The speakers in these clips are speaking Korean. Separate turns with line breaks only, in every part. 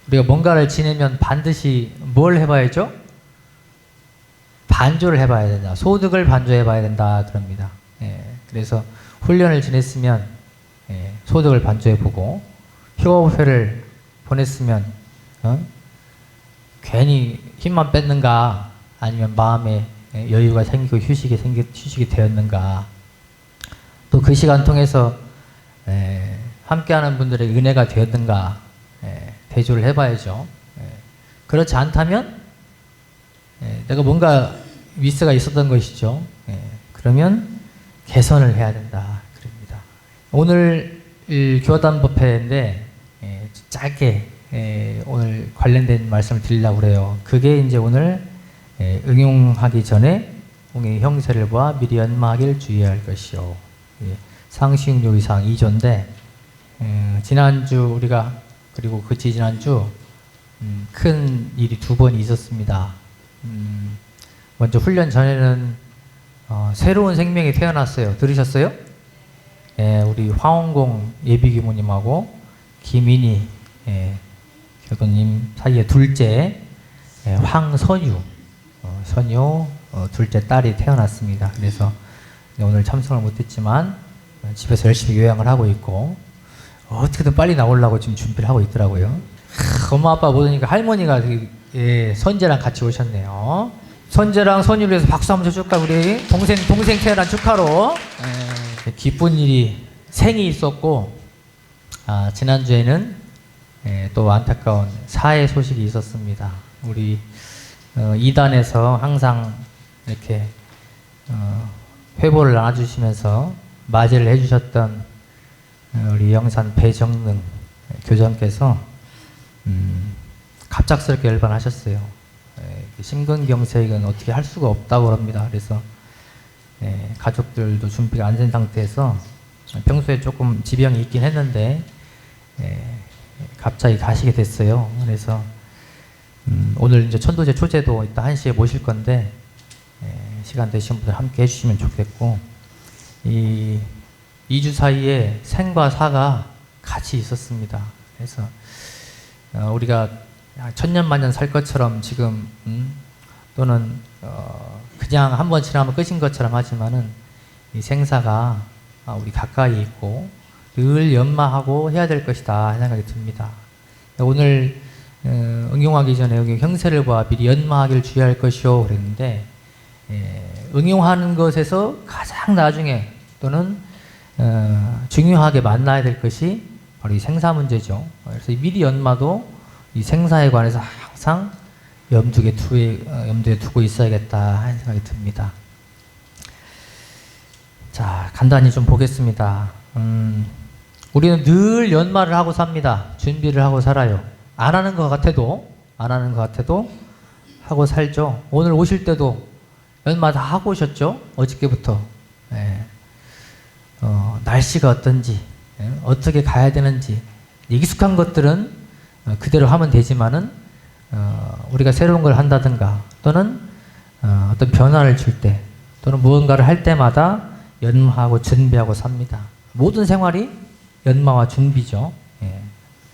우리가 뭔가를 지내면 반드시 뭘 해봐야죠? 반조를 해봐야 된다. 소득을 반조해봐야 된다. 그럽니다. 예, 그래서 훈련을 지냈으면 소득을 반조해보고, 휴업회를 보냈으면 괜히 힘만 뺐는가, 아니면 마음에 여유가 생기고 휴식이 되었는가, 또 그 시간 통해서 함께하는 분들의 은혜가 되었는가, 대조를 해봐야죠. 그렇지 않다면 내가 뭔가 미스가 있었던 것이죠. 그러면 개선을 해야 된다. 그럽니다. 오늘 교단법회인데 짧게 오늘 관련된 말씀을 드리려고 그래요. 그게 이제 오늘 응용하기 전에 공의 형세를 보아 미리 연마하길 주의해야 할 것이요. 상시응용의상 2조인데 지난주 우리가, 그리고 그 지난주 큰 일이 두 번 있었습니다. 먼저 훈련 전에는 새로운 생명이 태어났어요. 들으셨어요? 우리 황원공 예비기모님하고 김인희 교도님 사이에 둘째 황선유 둘째 딸이 태어났습니다. 그래서 오늘 참석을 못했지만 집에서 열심히 요양을 하고 있고, 어떻게든 빨리 나오려고 지금 준비를 하고 있더라고요. 엄마 아빠 못 오니까 할머니가 선재랑 같이 오셨네요. 선재랑 선유를 위해서 박수 한번 쳐줄까? 우리 동생 태어난 축하로. 기쁜 일이 생이 있었고, 지난주에는 또 안타까운 사회 소식이 있었습니다. 우리 2단에서 항상 이렇게 회보를 나눠주시면서 맞이를 해주셨던 우리 영산 배정능 교장께서 갑작스럽게 열반하셨어요. 심근경색은 어떻게 할 수가 없다고 합니다. 그래서 가족들도 준비가 안 된 상태에서 평소에 조금 지병이 있긴 했는데 갑자기 가시게 됐어요. 그래서 오늘 이제 천도제 초제도 이따 1시에 모실 건데 시간 되신 분들 함께 해주시면 좋겠고, 이 2주 사이에 생과 사가 같이 있었습니다. 그래서 우리가 천년만년 살 것처럼 지금 또는 그냥 한번 지나면 끝인 것처럼 하지만은 이 생사가 우리 가까이 있고 늘 연마하고 해야 될 것이다 생각이 듭니다. 오늘 응용하기 전에 여기 형세를 봐 미리 연마하길 주의할 것이요 그랬는데, 응용하는 것에서 가장 나중에 또는 중요하게 만나야 될 것이 바로 이 생사 문제죠. 그래서 이 미리 연마도 이 생사에 관해서 항상 염두에 두고 있어야겠다 하는 생각이 듭니다. 자, 간단히 좀 보겠습니다. 우리는 늘 연마를 하고 삽니다. 준비를 하고 살아요. 안 하는 것 같아도 하고 살죠. 오늘 오실 때도 연마 다 하고 오셨죠? 어저께부터. 날씨가 어떤지, 어떻게 가야 되는지, 익숙한 것들은 그대로 하면 되지만은 우리가 새로운 걸 한다든가 또는 어떤 변화를 줄 때 또는 무언가를 할 때마다 연마하고 준비하고 삽니다. 모든 생활이 연마와 준비죠.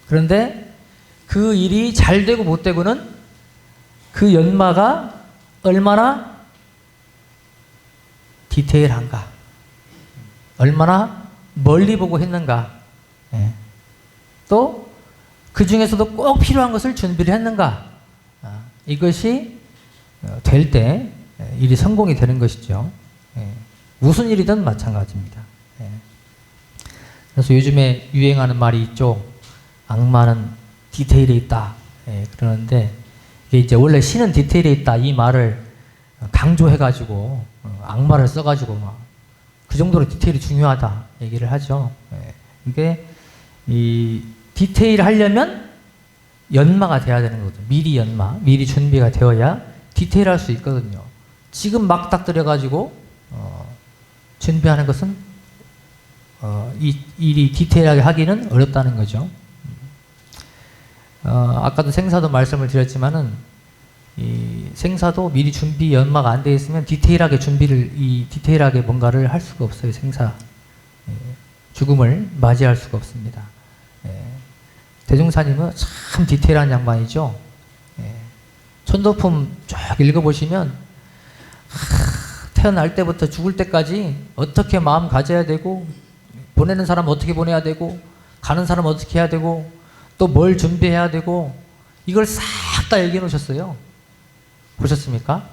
그런데 그 일이 잘 되고 못 되고는 그 연마가 얼마나 디테일한가, 얼마나 멀리 보고 했는가, 또 그 중에서도 꼭 필요한 것을 준비를 했는가, 이것이 될 때 일이 성공이 되는 것이죠. 무슨 일이든 마찬가지입니다. 그래서 요즘에 유행하는 말이 있죠. 악마는 디테일에 있다. 그러는데 이게 이제 원래 신은 디테일에 있다 이 말을 강조해가지고 악마를 써가지고 막 그 정도로 디테일이 중요하다 얘기를 하죠. 이게 이 디테일 하려면 연마가 돼야 되는 거죠. 미리 연마, 미리 준비가 되어야 디테일할 수 있거든요. 지금 막 딱 들여가지고 준비하는 것은 이 일이 디테일하게 하기는 어렵다는 거죠. 아까도 생사도 말씀을 드렸지만은 이 생사도 미리 준비 연마가 안 돼 있으면 디테일하게 뭔가를 할 수가 없어요. 생사 죽음을 맞이할 수가 없습니다. 대종사님은 참 디테일한 양반이죠. 예. 천도품 쭉 읽어보시면 태어날 때부터 죽을 때까지 어떻게 마음 가져야 되고, 보내는 사람 어떻게 보내야 되고, 가는 사람 어떻게 해야 되고, 또 뭘 준비해야 되고, 이걸 싹 다 얘기해 놓으셨어요. 보셨습니까?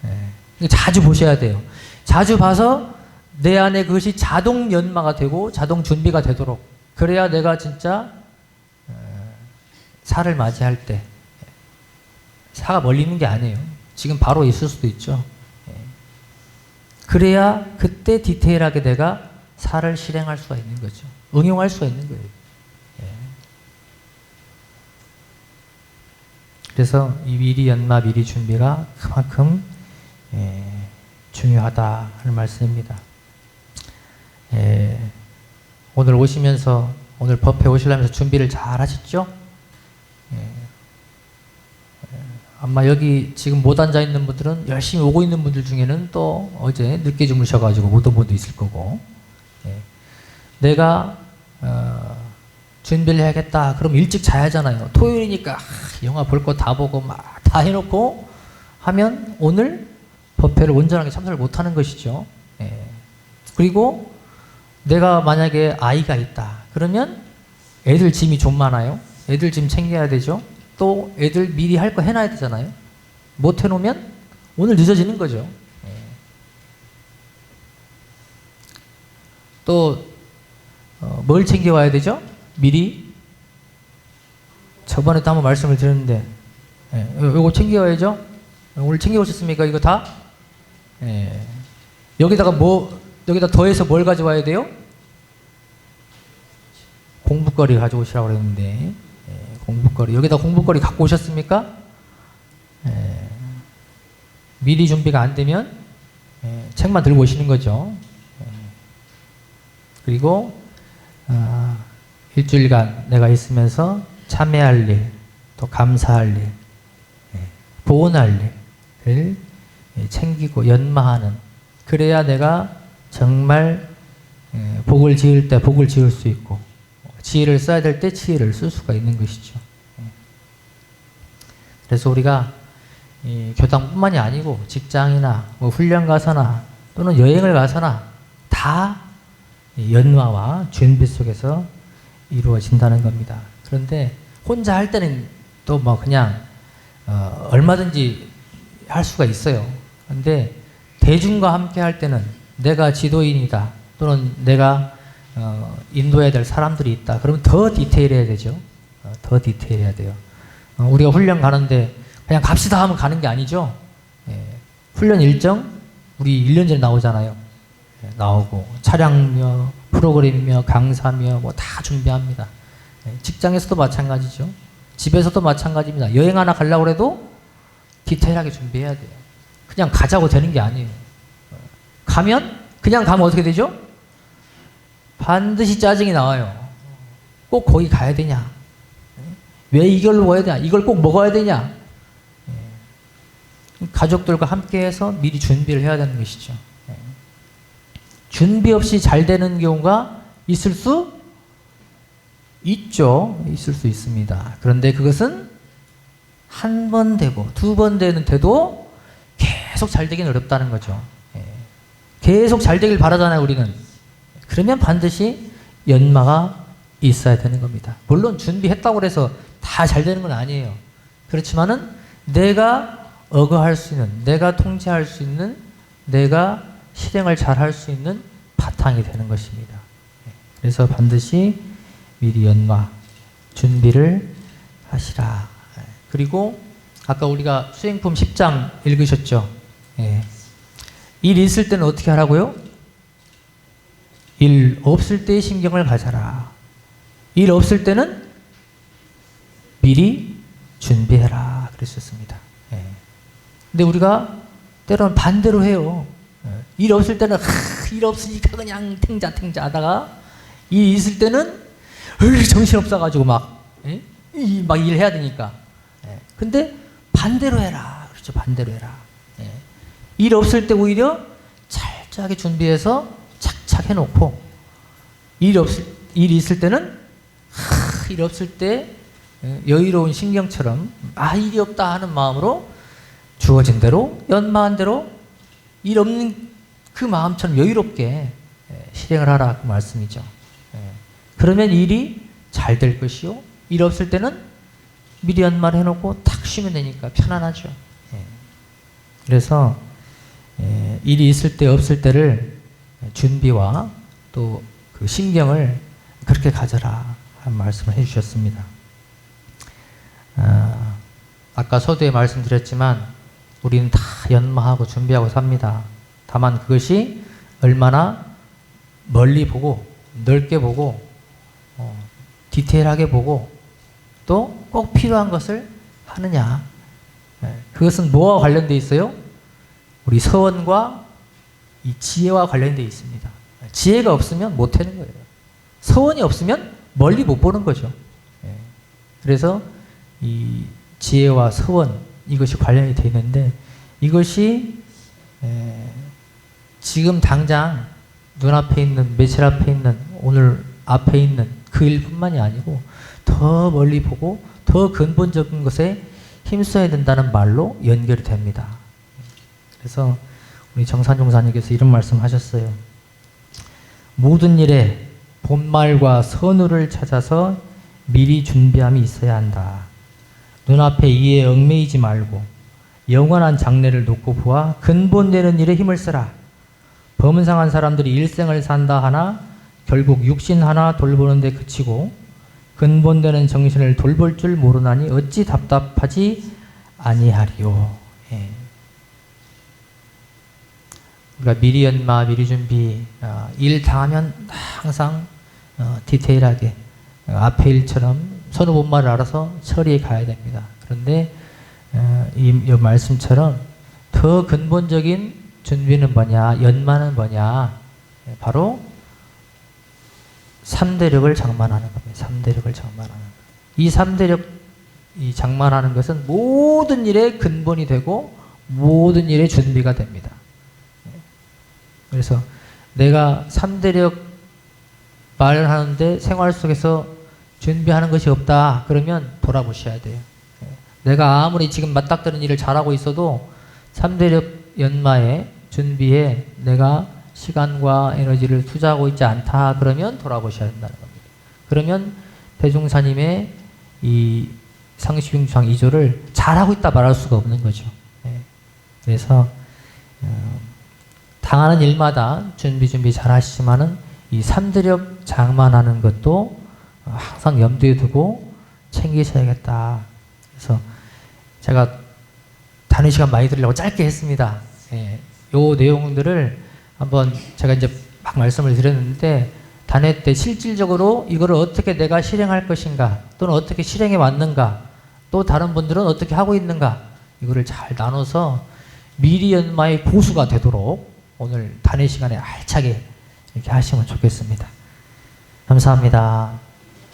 예. 자주 보셔야 돼요. 자주 봐서 내 안에 그것이 자동 연마가 되고 자동 준비가 되도록, 그래야 내가 진짜 사를 맞이할 때 사가 멀리 있는 게 아니에요. 지금 바로 있을 수도 있죠. 그래야 그때 디테일하게 내가 사를 실행할 수가 있는 거죠. 응용할 수가 있는 거예요. 그래서 이 미리 연마, 미리 준비가 그만큼 중요하다 하는 말씀입니다. 오늘 오시면서, 오늘 법회 오시려면서 준비를 잘 하셨죠? 아마 여기 지금 못 앉아 있는 분들은, 열심히 오고 있는 분들 중에는 또 어제 늦게 주무셔가지고 못 온 분도 있을 거고, 내가 준비를 해야겠다 그럼 일찍 자야 하잖아요. 토요일이니까 영화 볼 거 다 보고 막 다 해놓고 하면 오늘 법회를 온전하게 참석을 못하는 것이죠. 그리고 내가 만약에 아이가 있다 그러면 애들 짐이 좀 많아요. 애들 짐 챙겨야 되죠. 또 애들 미리 할 거 해놔야 되잖아요. 못 해놓으면 오늘 늦어지는 거죠. 또 뭘 챙겨와야 되죠? 미리 저번에도 한번 말씀을 드렸는데, 요거 챙겨와야죠. 오늘 챙겨오셨습니까? 이거 다? 여기다가 여기다 더해서 뭘 가져와야 돼요? 공부거리 가져오시라고 그랬는데, 공부거리. 여기다 공부거리 갖고 오셨습니까? 미리 준비가 안 되면 책만 들고 오시는 거죠. 그리고 일주일간 내가 있으면서 참회할 일, 또 감사할 일, 보온할 일을 챙기고 연마하는, 그래야 내가 정말 복을 지을 때 복을 지을 수 있고, 지혜를 써야 될 때 지혜를 쓸 수가 있는 것이죠. 그래서 우리가 교당뿐만이 아니고 직장이나 뭐 훈련 가서나 또는 여행을 가서나 다 연마와 준비 속에서 이루어진다는 겁니다. 그런데 혼자 할 때는 또 뭐 그냥 얼마든지 할 수가 있어요. 그런데 대중과 함께 할 때는 내가 지도인이다 또는 내가 인도해야 될 사람들이 있다 그러면 더 디테일해야 되죠. 더 디테일해야 돼요. 우리가 훈련 가는데 그냥 갑시다 하면 가는 게 아니죠. 훈련 일정 우리 1년 전에 나오잖아요. 나오고 차량며 프로그램이며 강사며 뭐 다 준비합니다. 직장에서도 마찬가지죠. 집에서도 마찬가지입니다. 여행 하나 가려고 해도 디테일하게 준비해야 돼요. 그냥 가자고 되는 게 아니에요. 그냥 가면 어떻게 되죠? 반드시 짜증이 나와요. 꼭 거기 가야 되냐? 왜 이걸로 가야 되냐? 이걸 꼭 먹어야 되냐? 가족들과 함께해서 미리 준비를 해야 되는 것이죠. 준비 없이 잘 되는 경우가 있을 수 있죠. 있을 수 있습니다. 그런데 그것은 한 번 되고 두 번 되는데도 계속 잘 되긴 어렵다는 거죠. 계속 잘 되길 바라잖아요, 우리는. 그러면 반드시 연마가 있어야 되는 겁니다. 물론 준비했다고 해서 다 잘 되는 건 아니에요. 그렇지만은 내가 억어할 수 있는, 내가 통제할 수 있는, 내가 실행을 잘 할 수 있는 바탕이 되는 것입니다. 그래서 반드시 미리 연마, 준비를 하시라. 그리고 아까 우리가 수행품 10장 읽으셨죠? 일 있을 때는 어떻게 하라고요? 일 없을 때의 신경을 가져라. 일 없을 때는 미리 준비해라. 그랬었습니다. 근데 우리가 때로는 반대로 해요. 일 없을 때는 일 없으니까 그냥 탱자 하다가 일 있을 때는 정신없어가지고 막 일해야 되니까. 근데 반대로 해라. 그렇죠. 반대로 해라. 일 없을 때 오히려 철저하게 준비해서 착착 해놓고 일 있을 때는 일 없을 때 여유로운 신경처럼 일이 없다 하는 마음으로 주어진 대로 연마한 대로 일 없는 그 마음처럼 여유롭게 실행을 하라 그 말씀이죠. 그러면 일이 잘 될 것이요. 일 없을 때는 미리 연마를 해놓고 탁 쉬면 되니까 편안하죠. 그래서 일이 있을 때 없을 때를 준비와 또 그 신경을 그렇게 가져라 하는 말씀을 해주셨습니다. 아까 서두에 말씀드렸지만 우리는 다 연마하고 준비하고 삽니다. 다만 그것이 얼마나 멀리 보고 넓게 보고 디테일하게 보고 또 꼭 필요한 것을 하느냐. 그것은 뭐와 관련되어 있어요? 우리 서원과 이 지혜와 관련되어 있습니다. 지혜가 없으면 못 하는 거예요. 서원이 없으면 멀리 못 보는 거죠. 그래서 이 지혜와 서원 이것이 관련이 되어 있는데 이것이 지금 당장 눈앞에 있는 매실 앞에 있는 오늘 앞에 있는 그 일뿐만이 아니고 더 멀리 보고 더 근본적인 것에 힘써야 된다는 말로 연결이 됩니다. 그래서 우리 정산종사님께서 이런 말씀하셨어요. 모든 일에 본말과 선우를 찾아서 미리 준비함이 있어야 한다. 눈앞에 이에 얽매이지 말고 영원한 장래를 놓고 보아 근본되는 일에 힘을 쓰라. 범상한 사람들이 일생을 산다 하나 결국 육신 하나 돌보는 데 그치고 근본되는 정신을 돌볼 줄 모르나니 어찌 답답하지 아니하리요. 우리가 미리 연마, 미리 준비, 일 당하면 항상 디테일하게 앞에 일처럼 서로 본말을 알아서 처리해 가야 됩니다. 그런데 이 말씀처럼 더 근본적인 준비는 뭐냐, 연마는 뭐냐, 바로 3대력을 장만하는 겁니다. 3대력을 장만하는 것. 이 3대력 이 장만하는 것은 모든 일의 근본이 되고 모든 일의 준비가 됩니다. 그래서 내가 3대력 마련하는데 생활 속에서 준비하는 것이 없다. 그러면 돌아보셔야 돼요. 내가 아무리 지금 맞닥뜨리는 일을 잘하고 있어도 3대력 연마에 준비에 내가 시간과 에너지를 투자하고 있지 않다. 그러면 돌아보셔야 된다는 겁니다. 그러면 대종사님의 이 상시중창 2조를 잘하고 있다 말할 수가 없는 거죠. 그래서 당하는 일마다 준비 잘 하시지만은 이 3대력 장만하는 것도 항상 염두에 두고 챙기셔야겠다. 그래서 제가 단위 시간 많이 드리려고 짧게 했습니다. 요 내용들을 한번 제가 이제 막 말씀을 드렸는데 단회 때 실질적으로 이거를 어떻게 내가 실행할 것인가 또는 어떻게 실행해 왔는가 또 다른 분들은 어떻게 하고 있는가 이거를 잘 나눠서 미리 연마의 고수가 되도록 오늘 단회 시간에 알차게 이렇게 하시면 좋겠습니다. 감사합니다.